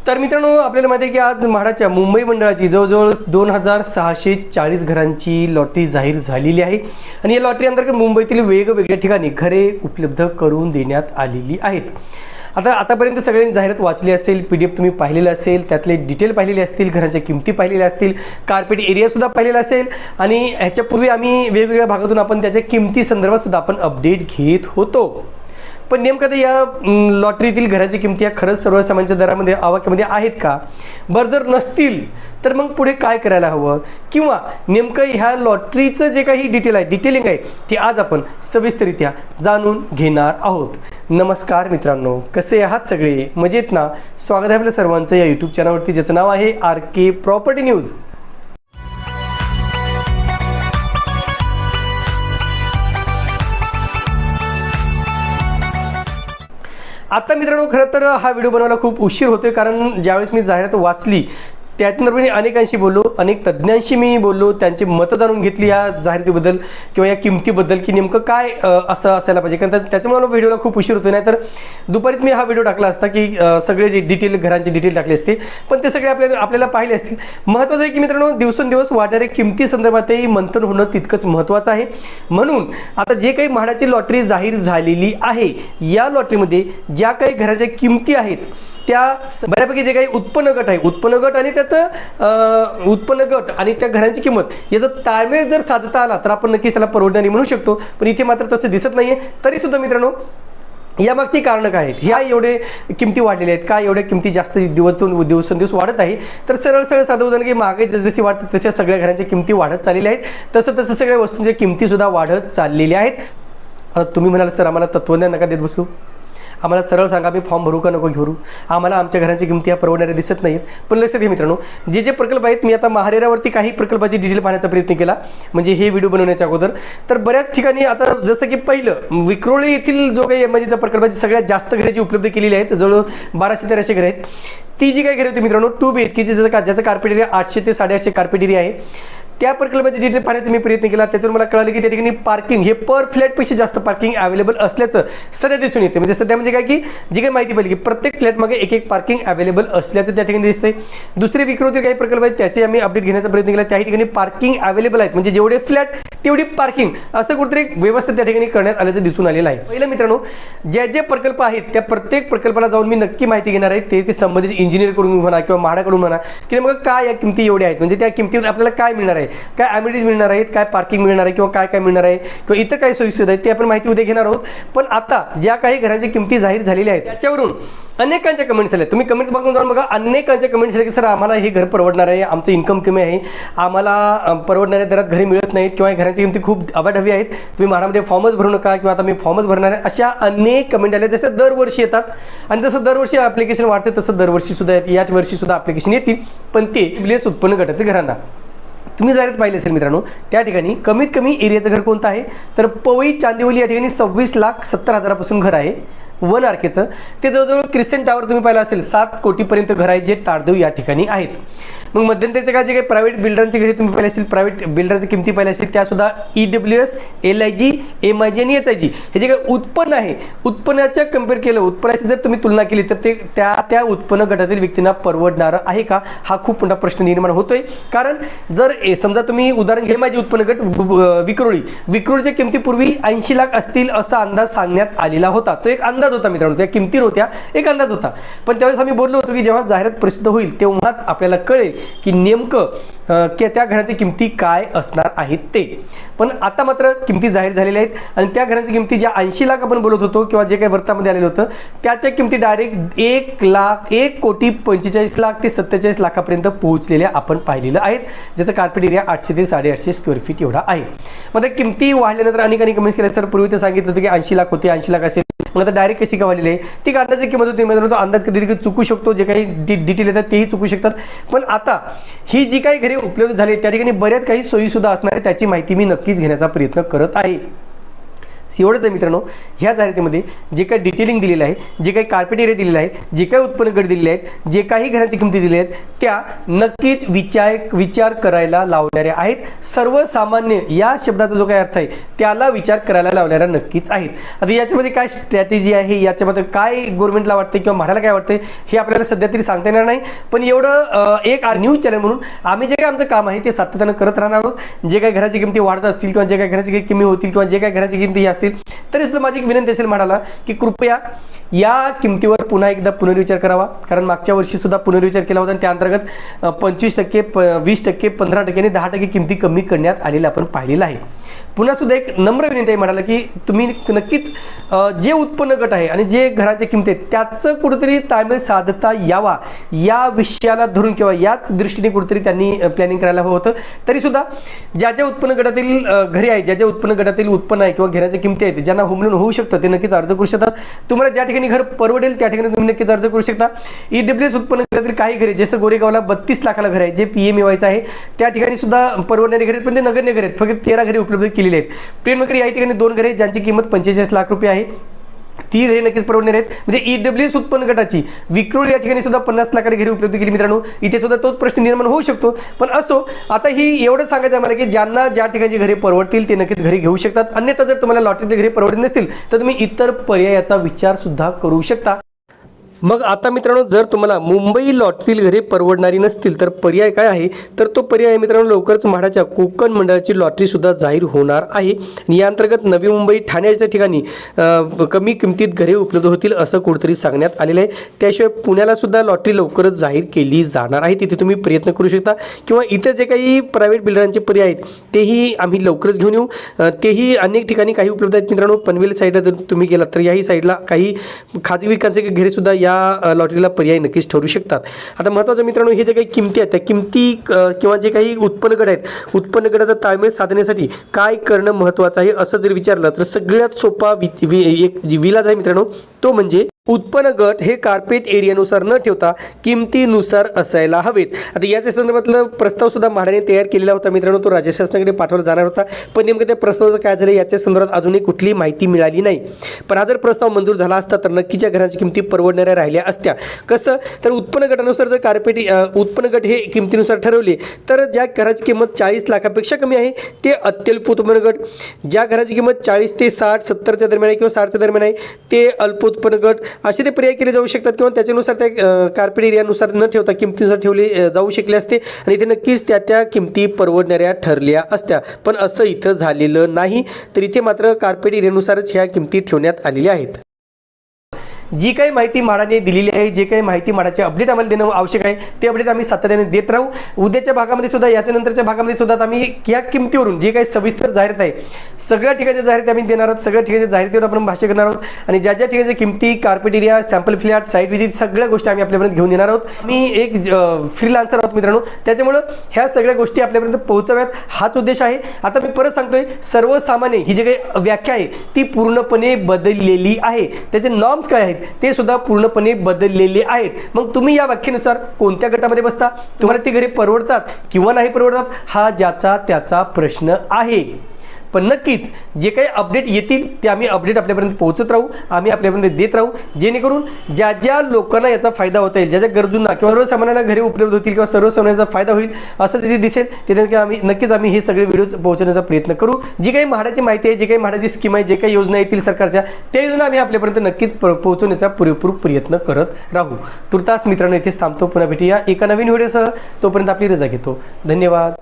तर मित्रांनो, आपल्याला माहिती आहे की आज म्हाडाच्या मुंबई मंडळाची जवळजवळ 2640 घरांची लॉटरी जाहीर झालेली आहे आणि या लॉटरी अंतर्गत मुंबईतील वेगवेगळ्या ठिकाणी घरे उपलब्ध करून देण्यात आलेली आहेत। आतापर्यंत सगळ्यांनी जाहिरात वाचली असेल, PDF तुम्ही पाहिलेलं असेल, त्यातले डिटेल पाहिलेले असतील, घरांच्या किमती पाहिलेल्या असतील, कार्पेट एरिया सुद्धा पाहिलेला असेल आणि ह्याच्यापूर्वी आम्ही वेगवेगळ्या भागातून आपण त्याच्या किमती संदर्भात सुद्धा आपण अपडेट घेत होतो। पण नेमकं या लॉटरीतील घराची किमती या खरंच सर्वसामान्य दरामध्ये आवाक्यामध्ये आहेत का? बरं, जर नसतील तर मग पुढे काय करायला हवं, किंवा नेमकं ह्या लॉटरीचं जे काही डिटेलिंग आहे ते आज आपण सविस्तररित्या जाणून घेणार आहोत। नमस्कार मित्रांनो, कसे आहात सगळे? मजेत ना? स्वागत आहे आपल्या सर्वांचं या यूट्यूब चॅनलवरती, ज्याचं नाव आहे RK प्रॉपर्टी न्यूज। आता मित्रांनो, खरं तर हा व्हिडिओ बनवायला खूप उशीर होतोय, कारण ज्यावेळेस मी जाहिरात वाचली त्याच्यानंतर मी अनेकांशी बोललो, अनेक तज्ज्ञांशी मी बोललो, त्यांची मतं जाणून घेतली या जाहिरातीबद्दल किंवा या किमतीबद्दल की नेमकं काय असं असायला पाहिजे, कारण त्याच्यामुळे मला व्हिडिओला खूप उशीर होतो। नाही तर दुपारीच मी हा व्हिडिओ टाकला असता की सगळे जे घरांचे डिटेल टाकले असते, पण ते सगळे आपल्याला पाहिले असतील। महत्त्वाचं आहे की मित्रांनो, दिवसेंदिवस वाढणाऱ्या किमती संदर्भातही मंथन होणं तितकंच महत्त्वाचं आहे। म्हणून आता जे काही म्हाडाची लॉटरी जाहीर झालेली आहे, या लॉटरीमध्ये ज्या काही घराच्या किमती आहेत त्या बऱ्यापैकी जे काही उत्पन्न गट आहे, उत्पन्न गट आणि त्याचं उत्पन्न गट आणि त्या घरांची किंमत याचा ताळमेळ जर साधता आला तर आपण नक्कीच त्याला परवडणारी म्हणू शकतो। पण इथे मात्र तसं दिसत नाहीये। तरी सुद्धा मित्रांनो, यामागची कारणं काय आहेत? ह्या एवढे किमती वाढलेल्या आहेत का? एवढ्या किमती जास्त दिवसेंदिवस वाढत आहे? तर सरळ साधं उदाहरण की महागाई जसजशी वाढते तशा सगळ्या घरांच्या किमती वाढत चाललेल्या आहेत, तसं सगळ्या वस्तूंच्या किमती सुद्धा वाढत चाललेल्या आहेत। आता तुम्ही म्हणाल, सर आम्हाला तत्वज्ञान नका देत बसू, आम्हाला सरळ सांगा, मी फॉर्म भरू का नको भरू, आम्हाला आमच्या घरांची किमती ह्या परवडणाऱ्या दिसत नाहीत। पण लक्षात घ्या मित्रांनो, जे प्रकल्प आहेत, मी आता महारेरावरती काही प्रकल्पाची डिटेल पाहण्याचा प्रयत्न केला म्हणजे हे व्हिडिओ बनवण्याच्या अगोदर। तर बऱ्याच ठिकाणी आता जसं की पहिलं विक्रोळी येथील जो काही म्हणजे प्रकल्पाची सगळ्यात जास्त घरे जी उपलब्ध केलेली आहेत, जवळ 1200-1300 घरे आहेत, ती जी काही घरे होती मित्रांनो 2 BHK ज्याचं कार्पेट एरिया 800 ते 850 कार्पेट एरिया आहे, त्या प्रकल्पाची डिटेल पाहण्याचा मी प्रयत्न केला। त्याच्यावर मला कळालं की त्या ठिकाणी पार्किंग हे पर फ्लॅटपेक्षा जास्त पार्किंग अवेलेबल असल्याचं सध्या दिसून येते। म्हणजे सध्या म्हणजे काय की जी काही माहिती पाहिली की प्रत्येक फ्लॅटमागे एक पार्किंग अवेलेबल असल्याचं त्या ठिकाणी दिसतंय। दुसरे विक्रोतील काही प्रकल्प आहेत त्याचे आम्ही अपडेट घेण्याचा प्रयत्न केला, त्या ठिकाणी पार्किंग अवेलेबल आहेत, म्हणजे जेवढे फ्लॅट तेवढी पार्किंग असं कुठेतरी व्यवस्था त्या ठिकाणी करण्यात आल्याचं दिसून आलेलं आहे। पहिलं मित्रांनो, जे प्रकल्प आहेत त्या प्रत्येक प्रकल्पाला जाऊन मी नक्की माहिती घेणार आहे, ते संबंधित इंजिनिअरकडून म्हणा किंवा म्हाडाकडून म्हणा की मग काय या किमती एवढ्या आहेत, म्हणजे त्या किमतीवर आपल्याला काय मिळणार आहे, काय ॲम्युनिटीज मिळणार आहेत, काय पार्किंग मिळणार आहे किंवा काय मिळणार आहे किंवा इतर काही सोयीसुविधा आहेत, ते आपण माहिती उद्या घेणार आहोत। पण आता ज्या काही घरांच्या किमती जाहीर झालेल्या आहेत त्याच्यावरून अनेकांच्या कमेंट्स आल्या, तुम्ही कमेंट्स बघून जाऊन बघा, अनेकांच्या कमेंट्स आल्या की सर आम्हाला हे घर परवडणार आहे, आमचं इन्कम कमी आहे, आम्हाला परवडणाऱ्या दरात घरे मिळत नाहीत किंवा घरांची किमती खूप अवाढव्य आहेत, तुम्ही म्हाडामध्ये फॉर्मच भरू नका किंवा आता मी फॉर्मच भरणार आहे, अशा अनेक कमेंट आल्या। जसं दरवर्षी येतात आणि जसं दरवर्षी ॲप्लिकेशन वाढते तसं दरवर्षी सुद्धा याच वर्षी सुद्धा ॲप्लिकेशन येतील, पण ते विलेज उत्पन्न गटातील घरांना तुम्ही जाहिरात पाहिली असेल मित्रांनो, त्या ठिकाणी कमीत कमी एरियाचं घर कोणतं आहे तर पवई चांदिवली या ठिकाणी 26,70,000पासून घर आहे 1 RKचं। ते जवळजवळ क्रिसेंट टावर तुम्ही पाहिलं असेल 7 कोटीपर्यंत घर आहेत जे ताडदेव या ठिकाणी आहेत। मग मध्यंतरीचे काय जे काही प्रायव्हेट बिल्डरांची घरे तुम्ही पाहिली असेल, प्रायव्हेट बिल्डरची किमती पाहिली असेल, त्या सुद्धा EWS, LIG, MIG आणि HIG हे जे काही उत्पन्न आहे, उत्पन्नाच्या कम्पेअर केलं, उत्पन्नाची जर तुम्ही तुलना केली तर ते त्या उत्पन्न गटातील व्यक्तींना परवडणारं आहे का, हा खूप मोठा प्रश्न निर्माण होतोय। कारण जर समजा तुम्ही उदाहरण घे, माझी उत्पन्न गट विक्रोळीच्या किमती पूर्वी 80 लाख असतील असा अंदाज सांगण्यात आलेला होता। तो एक अंदाज होता मित्रांनो, त्या किमती नव्हत्या, एक अंदाज होता। पण त्यावेळेस आम्ही बोललो होतो की जेव्हा जाहिरात प्रसिद्ध होईल तेव्हाच आपल्याला कळेल की नेमकं त्या घरांची किमती काय असणार आहेत ते। पण आता मात्र किमती जाहीर झालेल्या आहेत आणि त्या घरांची किमती ज्या 80 लाख आपण बोलत होतो किंवा जे काही वृत्तामध्ये आलेलं होतं त्याच्या किमती डायरेक्ट 1,45,00,000 ते 47 लाखापर्यंत पोहोचलेल्या आपण पाहिलेलं आहेत, ज्याचं कार्पेट एरिया 800 ते 850 स्क्वेअर फीट एवढा आहे। मग त्या किमती वाढल्यानंतर अनेकांनी कमेंट्स केल्या, सर पूर्वी ते सांगितलं होतं की 80 लाख होते, 80 लाख असेल, मग आता डायरेक्ट कशी का वाढलेली आहे? ती अंदाजाची किंमत होती मित्रांनो, तो अंदाज कधी चुकू शकतो, जे काही डिटेल येतात तेही चुकू शकतात। पण आता ही जी काही घरे उपलब्ध झाली त्या ठिकाणी बऱ्याच काही सोयी सुद्धा असणार आहे, त्याची माहिती मी नक्कीच घेण्याचा प्रयत्न करत आहे। एवढंच आहे मित्रांनो, ह्या जाहिरातीमध्ये जे काही डिटेलिंग दिलेलं आहे, जे काही कार्पेट एरिया दिलेला आहे, जे काही उत्पन्न गट दिलेले आहेत, जे काही घराची किमती दिलेल्या आहेत, त्या नक्कीच विचार करायला लावणाऱ्या आहेत. सर्वसामान्य या शब्दाचा जो काही अर्थ आहे त्याला विचार करायला लावणाऱ्या नक्कीच आहेत. आता याच्यामध्ये काय स्ट्रॅटेजी आहे, याच्यामध्ये काय गव्हर्नमेंटला वाटते किंवा म्हाडाला काय वाटते हे आपल्याला सध्या तरी सांगता येणार नाही. पण एवढं एक न्यूज चॅनल म्हणून आम्ही जे काही आमचं काम आहे ते सातत्यानं करत राहणार आहोत. जे काही घराची किमती वाढत असतील किंवा जे काही घराची काही कमी होतील किंवा जे काही घराची किमती असतील, तरी सुद्धा माझी एक विनंती असेल म्हणाला की कृपया या किमतीवर पुन्हा एकदा पुनर्विचार करावा. कारण मागच्या वर्षी सुद्धा पुनर्विचार केला होता आणि त्या अंतर्गत 25%, 20%, 15% आणि 10% किमती कमी करण्यात आलेल्या आपण पाहिलेलं आहे. पुन्हा सुद्धा एक नम्र विनंती आहे म्हणाला की तुम्ही नक्कीच जे उत्पन्न गट आहे आणि जे घराच्या किमती आहेत त्याचं कुठेतरी ताळमेळ साधता यावा या विषयाला धरून किंवा याच दृष्टीने कुठेतरी त्यांनी प्लॅनिंग करायला हवं होतं. तरी सुद्धा ज्या ज्या उत्पन्न गटातील घरे आहे, ज्या ज्या उत्पन्न गटातील उत्पन्न आहे किंवा घराच्या किमती आहेत ज्यांना होम लोन होऊ शकतं ते नक्कीच अर्ज करू शकतात. तुम्हाला ज्या ठिकाणी घर परवडेल त्या ठिकाणी तुम्ही नक्कीच अर्ज करू शकता. ईडब्ल्यूएस उत्पन्न गटातील काही घरे जसं गोरेगावला 32 लाखाला घर आहे जे PMAY आहे, त्या ठिकाणी सुद्धा परवडणारी घरे पण ते नगण्य घरे आहेत. फक्त 13 घरे उपलब्ध केलेली आहेत. प्रेमनगर या ठिकाणी 2 घरे ज्यांची किंमत 45 लाख रुपये आहे, ती घरे नक्कीच परवडणार आहेत. म्हणजे ईडब्ल्यूएस उत्पन्न गटाची विक्रोळ या ठिकाणी सुद्धा 50 लाखाची घरे उपलब्ध केली. मित्रांनो इथे सुद्धा तोच प्रश्न निर्माण होऊ शकतो. पण असो, आता ही एवढं सांगायचं आहे मला की ज्यांना ज्या ठिकाणी घरे परवडतील ते नक्कीच घरी घेऊ शकतात. अन्यथा जर तुम्हाला लॉटरीतले घरे परवडत नसतील तर तुम्ही इतर पर्यायाचा विचार सुद्धा करू शकता. मग आता मित्रांनो, जर तुम्हाला मुंबई लॉटरीतील घरे परवडणारी नसतील तर पर्याय काय आहे, तर तो पर्याय आहे मित्रांनो लवकरच म्हाडाच्या कोकण मंडळाची लॉटरी सुद्धा जाहीर होणार आहे. या अंतर्गत नवी मुंबई ठाण्याच्या ठिकाणी कमी किमतीत घरे उपलब्ध होतील असं कुठेतरी सांगण्यात आलेलं आहे. त्याशिवाय पुण्याला सुद्धा लॉटरी लवकरच जाहीर केली जाणार आहे. तिथे तुम्ही प्रयत्न करू शकता किंवा इतर जे काही प्रायव्हेट बिल्डरांचे पर्याय आहेत तेही आम्ही लवकरच घेऊन येऊ. तेही अनेक ठिकाणी काही उपलब्ध आहेत मित्रांनो. पनवेल साईडला जर तुम्ही गेलात तर याही साईडला काही खाजगी विकासाचे घरे सुद्धा या लॉटरीला पर्याय नक्कीच ठरू शकतात. आता महत्त्वाचं मित्रांनो, हे जे काही किमती आहेत त्या किमती किंवा जे काही उत्पन्न गट आहेत, उत्पन्न गटाचा ताळमेळ साधण्यासाठी काय करणं महत्त्वाचं आहे असं जर विचारलं तर सगळ्यात सोपा एक जी विलाज आहे मित्रांनो तो म्हणजे उत्पन्न गट हे कार्पेट एरियानुसार न ठेवता किमतीनुसार असायला हवेत. आता याच्या संदर्भातला प्रस्ताव सुद्धा म्हाडाने तयार केलेला होता मित्रांनो. तो राज्य शासनाकडे पाठवला जाणार होता, पण नेमकं त्या प्रस्तावाचं काय झालं याच्या संदर्भात अजूनही कुठलीही माहिती मिळाली नाही. पण हा जर प्रस्ताव मंजूर झाला असता तर नक्कीच्या घराची किमती परवडणाऱ्या राहिल्या असत्या. कसं तर उत्पन्न गटानुसार जर कार्पेट उत्पन्न गट हे किमतीनुसार ठरवले तर ज्या घराची किंमत 40 लाखापेक्षा कमी आहे ते अत्यल्प उत्पन्न गट, ज्या घराची किंमत 40 ते 60, 70च्या दरम्यान आहे किंवा 60च्या दरम्यान आहे ते अल्प उत्पन्न गट असे ते पर्याय केले जाऊ शकतात किंवा त्याच्यानुसार त्या कार्पेट एरियानुसार न ठेवता किमतीनुसार ठेवले जाऊ शकले असते आणि इथे नक्कीच त्या किमती परवडणाऱ्या ठरल्या असत्या. पण असं इथं झालेलं नाही. तर इथे मात्र कार्पेट एरियानुसारच ह्या किमती ठेवण्यात आलेल्या आहेत. जी काही माहिती म्हाडाने दिलेली आहे, जे काही माहिती म्हाडाचे अपडेट आम्हाला देणं आवश्यक आहे ते अपडेट आम्ही सातत्याने देत राहू. उद्याच्या भागामध्ये सुद्धा याच्या नंतरच्या भागामध्ये सुद्धा आम्ही या किमतीवरून जे काही सविस्तर जाहिरात आहे सगळ्या ठिकाणच्या जाहिराती आम्ही देणार आहोत. सगळ्या ठिकाणच्या जाहिरातीवर आपण भाष्य करणार आहोत आणि ज्या ज्या ठिकाणच्या किमती, carpet area, sample flat, site visit सगळ्या गोष्टी आम्ही आपल्यापर्यंत घेऊन येणार आहोत. मी एक फ्रीलान्सर आहोत मित्रांनो, त्याच्यामुळं ह्या सगळ्या गोष्टी आपल्यापर्यंत पोहोचव्यात हाच उद्देश आहे. आता मी परत सांगतोय, सर्वसामान्य ही जी काही व्याख्या आहे ती पूर्णपणे बदललेली आहे. त्याचे नॉर्म्स काय आहेत ते सुद्धा पूर्णपणे बदललेले आहेत. मग तुम्ही या व्याख्येनुसार कोणत्या गटामध्ये बसता, तुम्हाला ती घरे परवडतात किंवा नाही परवडतात हा ज्याचा त्याचा प्रश्न आहे. पण नक्कीच जे काही अपडेट येतील ते आम्ही अपडेट आपल्यापर्यंत पोहोचत राहू, आम्ही आपल्यापर्यंत देत राहू, जेणेकरून ज्या ज्या लोकांना याचा फायदा होता येईल, ज्या ज्या गरजूंना किंवा सर्वसामान्यांना घरे उपलब्ध होतील किंवा सर्वसामान्यांचा फायदा होईल असं तिथे दिसेल तिथे आम्ही हे सगळे व्हिडिओज पोहोचवण्याचा प्रयत्न करू. जी काही म्हाडाची माहिती आहे, जी काही म्हाडाची स्कीम आहे, जे काही योजना येतील सरकारच्या त्या योजना आम्ही आपल्यापर्यंत नक्कीच पोहोचवण्याचा पुरेपूर प्रयत्न करत राहू. तुर्तास मित्रांनो इथेच थांबतो. पुन्हा भेटूया एका नवीन व्हिडिओसह. तोपर्यंत आपली रजा घेतो. धन्यवाद.